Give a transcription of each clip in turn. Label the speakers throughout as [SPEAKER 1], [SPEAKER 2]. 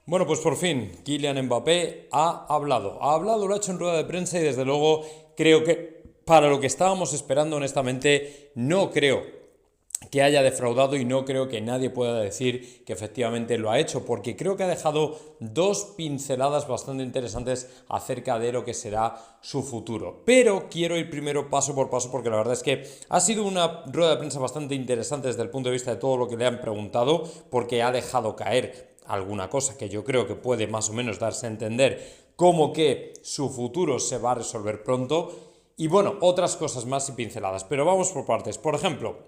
[SPEAKER 1] Bueno, pues por fin, Kylian Mbappé ha hablado. Lo ha hecho en rueda de prensa y desde luego creo que para lo que estábamos esperando, honestamente, no creo que haya defraudado y no creo que nadie pueda decir que efectivamente lo ha hecho, porque creo que ha dejado dos pinceladas bastante interesantes acerca de lo que será su futuro. Pero quiero ir primero paso por paso porque la verdad es que ha sido una rueda de prensa bastante interesante desde el punto de vista de todo lo que le han preguntado, porque ha dejado caer alguna cosa que yo creo que puede más o menos darse a entender como que su futuro se va a resolver pronto y bueno, otras cosas más y pinceladas, pero vamos por partes. Por ejemplo,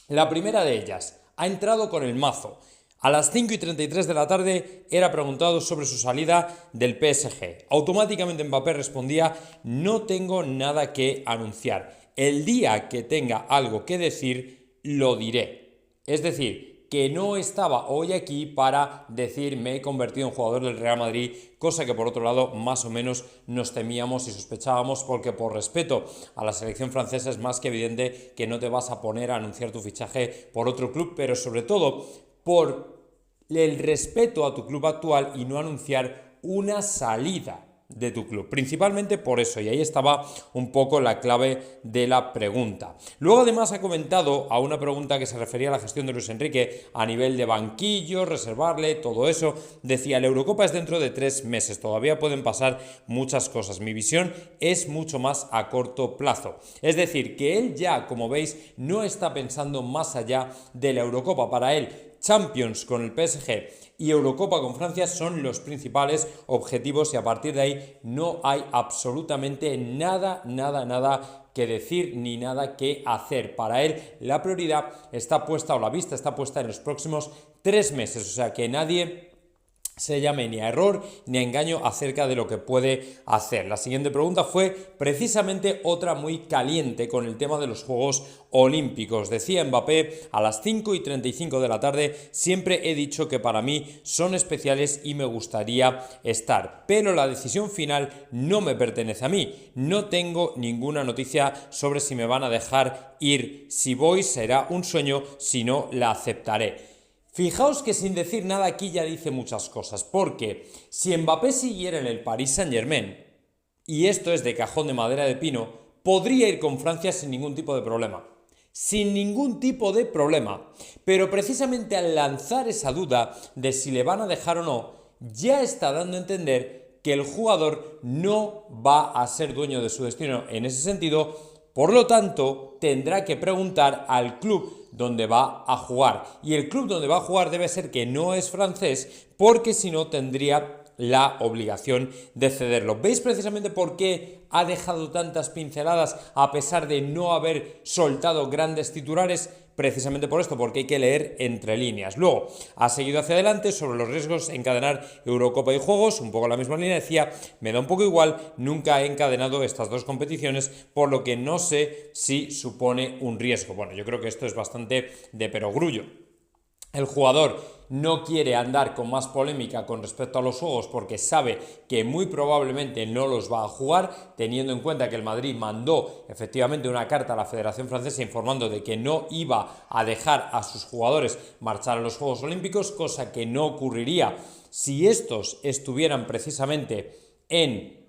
[SPEAKER 1] la primera de ellas, ha entrado con el mazo. A las 5:33 de la tarde era preguntado sobre su salida del PSG. Automáticamente Mbappé respondía: no tengo nada que anunciar. El día que tenga algo que decir, lo diré. Es decir, que no estaba hoy aquí para decir me he convertido en jugador del Real Madrid, cosa que por otro lado más o menos nos temíamos y sospechábamos, porque por respeto a la selección francesa es más que evidente que no te vas a poner a anunciar tu fichaje por otro club, pero sobre todo por el respeto a tu club actual y no anunciar una salida de tu club, principalmente por eso, y ahí estaba un poco la clave de la pregunta. Luego además ha comentado a una pregunta que se refería a la gestión de Luis Enrique a nivel de banquillo, reservarle, todo eso. Decía: la Eurocopa es dentro de 3 meses, todavía pueden pasar muchas cosas, mi visión es mucho más a corto plazo. Es decir, que él ya, como veis, no está pensando más allá de la Eurocopa. Para él, Champions con el PSG y Eurocopa con Francia son los principales objetivos y a partir de ahí no hay absolutamente nada que decir ni nada que hacer. Para él la prioridad está puesta, o la vista está puesta, en los próximos 3 meses, o sea que nadie se llame ni a error ni a engaño acerca de lo que puede hacer. La siguiente pregunta fue precisamente otra muy caliente con el tema de los Juegos Olímpicos. Decía Mbappé a las 5:35 de la tarde: siempre he dicho que para mí son especiales y me gustaría estar, pero la decisión final no me pertenece a mí. No tengo ninguna noticia sobre si me van a dejar ir. Si voy será un sueño, si no la aceptaré. Fijaos que sin decir nada aquí ya dice muchas cosas, porque si Mbappé siguiera en el Paris Saint-Germain, y esto es de cajón de madera de pino, podría ir con Francia sin ningún tipo de problema. Sin ningún tipo de problema. Pero precisamente al lanzar esa duda de si le van a dejar o no, ya está dando a entender que el jugador no va a ser dueño de su destino en ese sentido. Por lo tanto, tendrá que preguntar al club donde va a jugar. Y el club donde va a jugar debe ser que no es francés, porque si no tendría la obligación de cederlo. ¿Veis precisamente por qué ha dejado tantas pinceladas a pesar de no haber soltado grandes titulares? Precisamente por esto, porque hay que leer entre líneas. Luego ha seguido hacia adelante sobre los riesgos de encadenar Eurocopa y Juegos, un poco la misma línea. Decía: me da un poco igual, nunca he encadenado estas dos competiciones, por lo que no sé si supone un riesgo. Bueno, yo creo que esto es bastante de perogrullo. El jugador no quiere andar con más polémica con respecto a los Juegos porque sabe que muy probablemente no los va a jugar, teniendo en cuenta que el Madrid mandó efectivamente una carta a la Federación Francesa informando de que no iba a dejar a sus jugadores marchar a los Juegos Olímpicos, cosa que no ocurriría si estos estuvieran precisamente en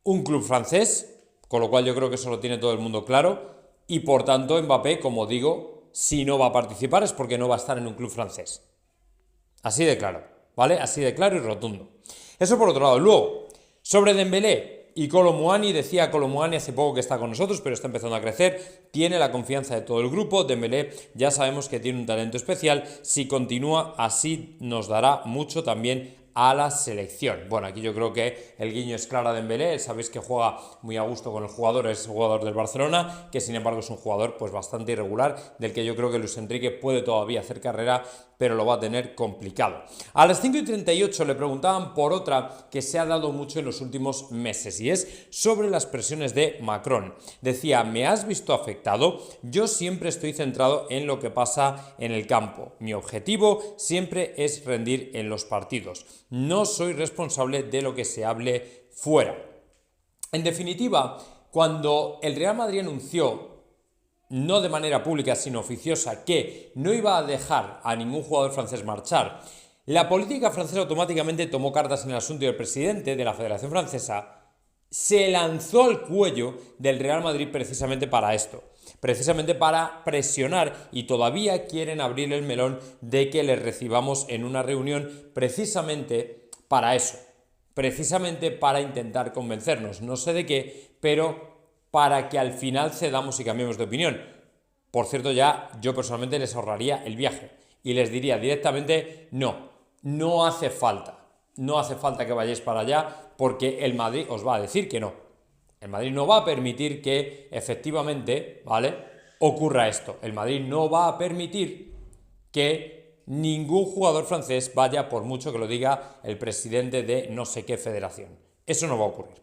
[SPEAKER 1] un club francés, con lo cual yo creo que eso lo tiene todo el mundo claro, y por tanto Mbappé, como digo, si no va a participar es porque no va a estar en un club francés. Así de claro, ¿vale? Así de claro y rotundo. Eso por otro lado. Luego, sobre Dembélé y Kolo Muani, decía Kolo Muani hace poco que está con nosotros, pero está empezando a crecer, tiene la confianza de todo el grupo. Dembélé ya sabemos que tiene un talento especial, si continúa así nos dará mucho también a la selección. Bueno, aquí yo creo que el guiño es claro a Dembélé. Sabéis que juega muy a gusto con el jugador, es jugador del Barcelona, que sin embargo es un jugador pues bastante irregular, del que yo creo que Luis Enrique puede todavía hacer carrera, pero lo va a tener complicado. A las 5:38 le preguntaban por otra que se ha dado mucho en los últimos meses, y es sobre las presiones de Macron. Decía: ¿me has visto afectado? Yo siempre estoy centrado en lo que pasa en el campo. Mi objetivo siempre es rendir en los partidos. No soy responsable de lo que se hable fuera. En definitiva, cuando el Real Madrid anunció, no de manera pública sino oficiosa, que no iba a dejar a ningún jugador francés marchar, La política francesa automáticamente tomó cartas en el asunto y el presidente de la Federación Francesa se lanzó al cuello del Real Madrid precisamente para esto, precisamente para presionar, y todavía quieren abrir el melón de que les recibamos en una reunión precisamente para eso, precisamente para intentar convencernos, no sé de qué, pero para que al final cedamos y cambiemos de opinión. Por cierto, ya yo personalmente les ahorraría el viaje y les diría directamente no hace falta. No hace falta que vayáis para allá porque el Madrid os va a decir que no. El Madrid no va a permitir que efectivamente, ¿vale?, ocurra esto. El Madrid no va a permitir que ningún jugador francés vaya, por mucho que lo diga el presidente de no sé qué federación. Eso no va a ocurrir.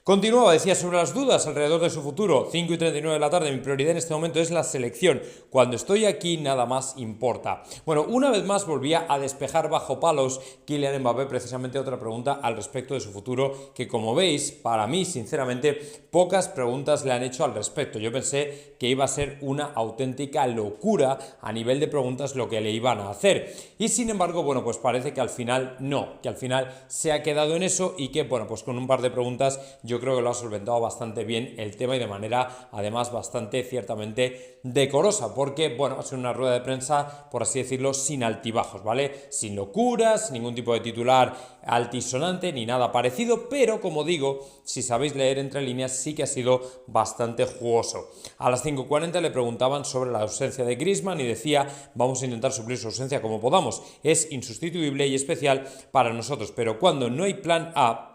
[SPEAKER 1] Continuaba, decía, sobre las dudas alrededor de su futuro, 5:39 de la tarde, mi prioridad en este momento es la selección. Cuando estoy aquí, nada más importa. Bueno, una vez más volvía a despejar bajo palos Kylian Mbappé precisamente otra pregunta al respecto de su futuro, que como veis, para mí, sinceramente, pocas preguntas le han hecho al respecto. Yo pensé que iba a ser una auténtica locura a nivel de preguntas lo que le iban a hacer. Y sin embargo, bueno, pues parece que al final no, que al final se ha quedado en eso y que, bueno, pues con un par de preguntas yo creo que lo ha solventado bastante bien el tema y de manera además bastante ciertamente decorosa, porque bueno, ha sido una rueda de prensa, por así decirlo, sin altibajos, ¿vale? Sin locuras, sin ningún tipo de titular altisonante ni nada parecido, pero como digo, si sabéis leer entre líneas, sí que ha sido bastante jugoso. A las 5:40 le preguntaban sobre la ausencia de Griezmann y decía, vamos a intentar suplir su ausencia como podamos, es insustituible y especial para nosotros, pero cuando no hay plan A,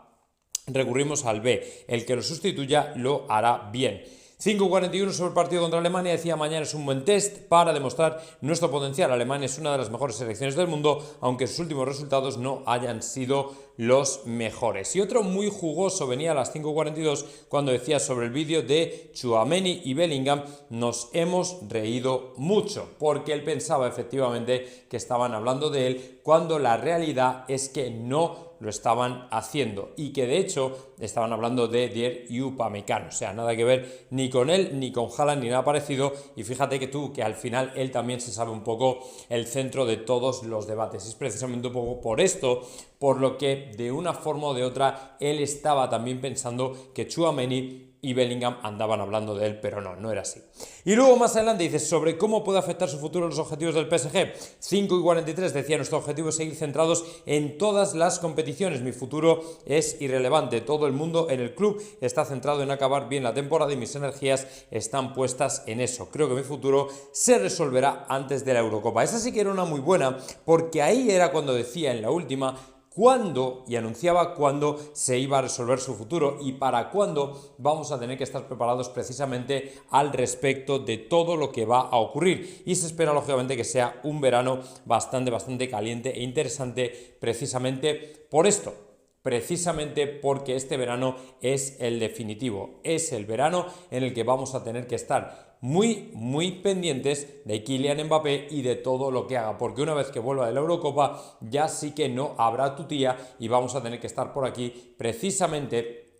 [SPEAKER 1] recurrimos al B, el que lo sustituya lo hará bien. 5:41 sobre el partido contra Alemania, decía, mañana es un buen test para demostrar nuestro potencial. Alemania es una de las mejores selecciones del mundo, aunque sus últimos resultados no hayan sido los mejores. Y otro muy jugoso venía a las 5:42 cuando decía sobre el vídeo de Tchouaméni y Bellingham, nos hemos reído mucho, porque él pensaba efectivamente que estaban hablando de él, cuando la realidad es que no lo estaban haciendo y que de hecho estaban hablando de Dier y Upamecano, o sea, nada que ver ni con él ni con Haaland ni nada parecido. Y fíjate que al final él también se sabe un poco el centro de todos los debates, y es precisamente un poco por esto por lo que de una forma o de otra él estaba también pensando que Tchouaméni y Bellingham andaban hablando de él, pero no era así. Y luego más adelante dice sobre cómo puede afectar su futuro los objetivos del PSG. 5:43 decía, nuestro objetivo es seguir centrados en todas las competiciones, mi futuro es irrelevante, todo el mundo en el club está centrado en acabar bien la temporada y mis energías están puestas en eso. Creo que mi futuro se resolverá antes de la Eurocopa. Esa sí que era una muy buena, porque ahí era cuando decía en la última cuándo, y anunciaba cuándo se iba a resolver su futuro y para cuándo vamos a tener que estar preparados precisamente al respecto de todo lo que va a ocurrir. Y se espera lógicamente que sea un verano bastante caliente e interesante precisamente por esto. Precisamente porque este verano es el definitivo, es el verano en el que vamos a tener que estar muy pendientes de Kylian Mbappé y de todo lo que haga, porque una vez que vuelva de la Eurocopa ya sí que no habrá tutía y vamos a tener que estar por aquí precisamente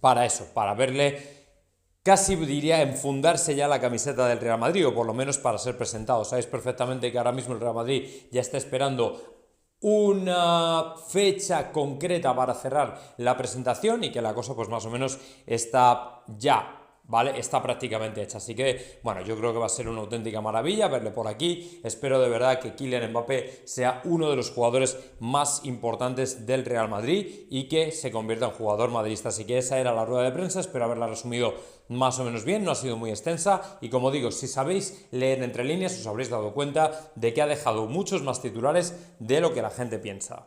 [SPEAKER 1] para eso, para verle, casi diría, enfundarse ya la camiseta del Real Madrid, o por lo menos para ser presentado. Sabéis perfectamente que ahora mismo el Real Madrid ya está esperando una fecha concreta para cerrar la presentación y que la cosa pues más o menos está ya, ¿vale? Está prácticamente hecha, así que bueno, yo creo que va a ser una auténtica maravilla verle por aquí. Espero de verdad que Kylian Mbappé sea uno de los jugadores más importantes del Real Madrid y que se convierta en jugador madridista. Así que esa era la rueda de prensa, espero haberla resumido más o menos bien, no ha sido muy extensa y como digo, si sabéis leer entre líneas os habréis dado cuenta de que ha dejado muchos más titulares de lo que la gente piensa.